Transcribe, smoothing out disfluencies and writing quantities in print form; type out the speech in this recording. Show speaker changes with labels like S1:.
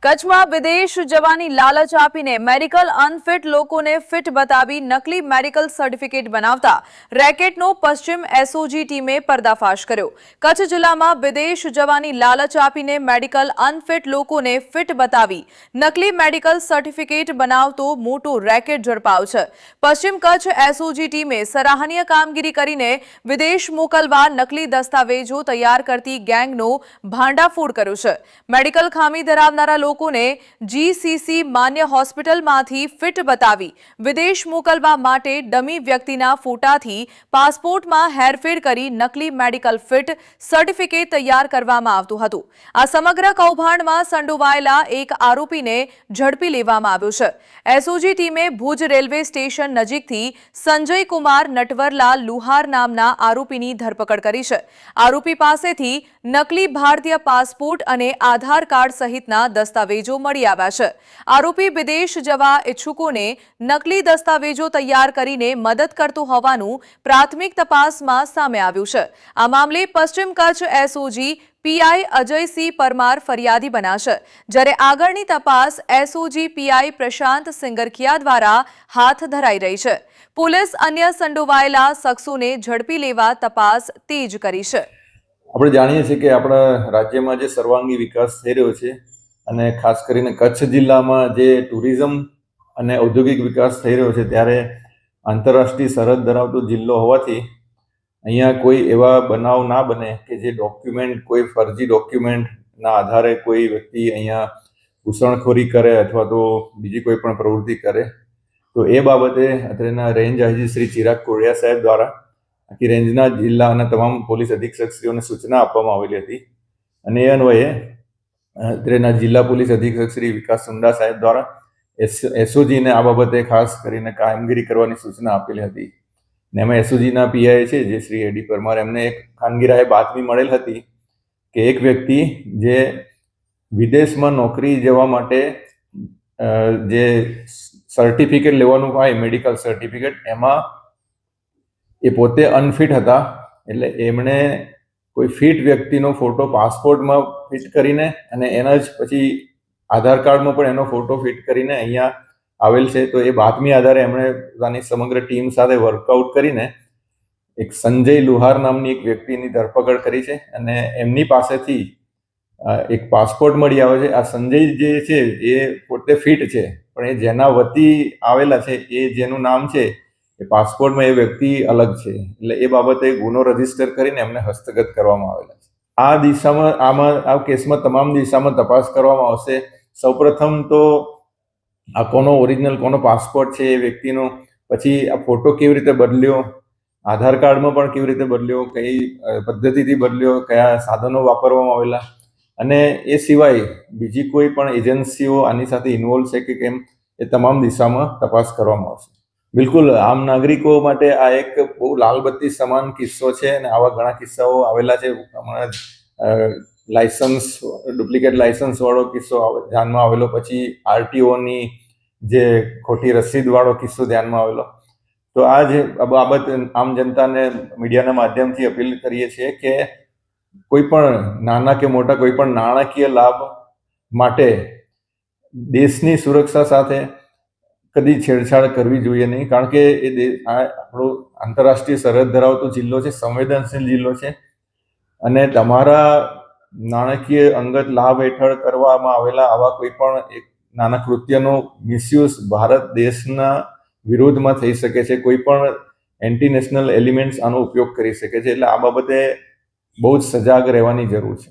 S1: કચ્છમાં વિદેશ જવાની લાલચ આપીને મેડિકલ અનફિટ લોકોને ફિટ બતાવી નકલી મેડિકલ સર્ટિફિકેટ બનાવતા રેકેટનો પશ્ચિમ એસઓજી ટીમે પર્દાફાશ કર્યો। કચ્છ જિલ્લામાં વિદેશ જવાની લાલચ આપીને મેડિકલ અનફિટ લોકોને ફિટ બતાવી નકલી મેડિકલ સર્ટિફિકેટ બનાવતો મોટો રેકેટ ઝડપાયો છે। પશ્ચિમ કચ્છ એસઓજી ટીમે સરાહનીય કામગીરી કરીને વિદેશ મોકલવા નકલી દસ્તાવેજો તૈયાર કરતી ગેંગનો ભાંડાફોડ કર્યો છે। મેડિકલ ખામી ધરાવનારા લોકોને જીસીસી માન્ય હોસ્પિટલમાંથી ફિટ બતાવી વિદેશ મોકલવા માટે ડમી વ્યક્તિના ફોટાથી પાસપોર્ટમાં હેરફેર કરી નકલી મેડિકલ ફિટ સર્ટિફિકેટ તૈયાર કરવામાં આવતું હતું। આ સમગ્ર કૌભાંડમાં સંડોવાયેલા એક આરોપીને ઝડપી લેવામાં આવ્યો છે। એસઓજી ટીમે ભુજ રેલવે સ્ટેશન નજીકથી સંજય કુમાર નટવરલાલ લુહાર નામના આરોપીની ધરપકડ કરી છે। આરોપી પાસેથી નકલી ભારતીય પાસપોર્ટ અને આધાર કાર્ડ સહિતના દસ્તાવેજો મળી આવ્યા છે। આરોપી વિદેશ જવા ઇચ્છુકોને નકલી દસ્તાવેજો તૈયાર કરીને મદદ કરતો હોવાનું પ્રાથમિક તપાસમાં સામે આવ્યું છે। આ મામલે પશ્ચિમ કચ્છ એસઓજી પીઆઈ અજયસિંહ પરમાર ફરિયાદી બન્યા છે, જ્યારે આગળની તપાસ એસઓજી પીઆઈ પ્રશાંત સિંગરખિયા દ્વારા હાથ ધરાઈ રહી છે। પોલીસ અન્ય સંડોવાયેલા શખ્સોને ઝડપી લેવા તપાસ તેજ કરી છે।
S2: આપણે જાણીએ છીએ કે આપણા રાજ્યમાં જે સર્વાંગી વિકાસ થઈ રહ્યો છે અને ખાસ કરીને કચ્છ જિલ્લામાં જે ટુરિઝમ અને ઔદ્યોગિક વિકાસ થઈ રહ્યો છે, ત્યારે આંતરરાષ્ટ્રીય સરહદ ધરાવતો જિલ્લો હોવાથી અહીંયા કોઈ એવા બનાવ ના બને કે જે ડોક્યુમેન્ટ, કોઈ ફરજી ડોક્યુમેન્ટના આધારે કોઈ વ્યક્તિ અહીંયા ઘૂસણખોરી કરે અથવા તો બીજી કોઈ પણ પ્રવૃત્તિ કરે। તો એ બાબતે અત્રેના રેન્જ આઈજી શ્રી ચિરાગ કોડિયા સાહેબ દ્વારા આખી રેન્જના જિલ્લાના તમામ પોલીસ અધિક્ષકશ્રીઓને સૂચના આપવામાં આવેલી હતી અને એ અન્વયે અત્રેના જિલ્લા પોલીસ અધિક્ષક શ્રી વિકાસ સુંડા સાહેબ દ્વારા એસઓજીને આ બાબતે ખાસ કરીને કામગીરી કરવાની સૂચના આપેલી હતી। ને એમાં એસઓજીના પીઆઈ છે જે શ્રી એડી પરમાર, એમને એક ખાનગીરાએ બાતમી મળેલ હતી કે એક વ્યક્તિ જે વિદેશમાં નોકરી જવા માટે જે સર્ટિફિકેટ લેવાનું હોય, મેડિકલ સર્ટિફિકેટ, એમાં એ પોતે અનફિટ હતા। એટલે એમણે કોઈ ફિટ વ્યક્તિનો ફોટો પાસપોર્ટમાં ફિટ કરીને અને એના જ પછી આધાર કાર્ડમાં પણ એનો ફોટો ફિટ કરીને અહીંયા આવેલ છે। તો એ બાતમી આધારે એમણે પોતાની સમગ્ર ટીમ સાથે વર્કઆઉટ કરીને એક સંજય લુહાર નામની એક વ્યક્તિની ધરપકડ કરી છે અને એમની પાસેથી એક પાસપોર્ટ મળી આવે છે। આ સંજય જે છે એ પોતે ફિટ છે, પણ એ જેના વતી આવેલા છે, એ જેનું નામ છે એ પાસપોર્ટમાં એ વ્યક્તિ અલગ છે, એટલે એ બાબતે ગુનો રજીસ્ટર કરીને એમને હસ્તગત કરવામાં આવેલા છે। આ દિશામાં આ કેસમાં તમામ દિશામાં તપાસ કરવામાં આવશે। સૌપ્રથમ તો આ કોનો ઓરિજિનલ, કોનો પાસપોર્ટ છે એ વ્યક્તિનો, પછી આ ફોટો કેવી રીતે બદલ્યો, આધાર કાર્ડમાં પણ કેવી રીતે બદલ્યો, કઈ પદ્ધતિથી બદલ્યો, કયા સાધનો વાપરવામાં આવેલા, અને એ સિવાય બીજી કોઈ પણ એજન્સીઓ આની સાથે ઇન્વોલ્વ છે કે કેમ, એ તમામ દિશામાં તપાસ કરવામાં આવશે। બિલકુલ, આમ નાગરિકો માટે આ એક બહુ લાલબત્તી સમાન કિસ્સો છે અને આવા ઘણા કિસ્સાઓ આવેલા છે। હમણાં લાયસન્સ, ડુપ્લિકેટ લાયસન્સ વાળો કિસ્સો ધ્યાનમાં આવેલો, પછી આરટીઓની જે ખોટી રસીદ વાળો કિસ્સો ધ્યાનમાં આવેલો। તો આ જે બાબત આમ જનતાને મીડિયાના માધ્યમથી અપીલ કરીએ છીએ કે કોઈ પણ નાના કે મોટા કોઈ પણ નાણાકીય લાભ માટે દેશની સુરક્ષા સાથે કદી છેડછાડ કરવી જોઈએ નહીં, કારણ કે આ આપણો આંતરરાષ્ટ્રીય સરહદ ધરાવતો જિલ્લો છે, સંવેદનશીલ જિલ્લો છે અને તમારા નાણાકીય અંગત લાભ હેઠળ કરવામાં આવેલા આવા કોઈ પણ એક નાના કૃત્યનો મિસયુઝ ભારત દેશના વિરોધમાં થઈ શકે છે। કોઈ પણ એન્ટી નેશનલ એલિમેન્ટ્સ આનો ઉપયોગ કરી શકે છે, એટલે આ બાબતે બહુ જ સજાગ રહેવાની જરૂર છે।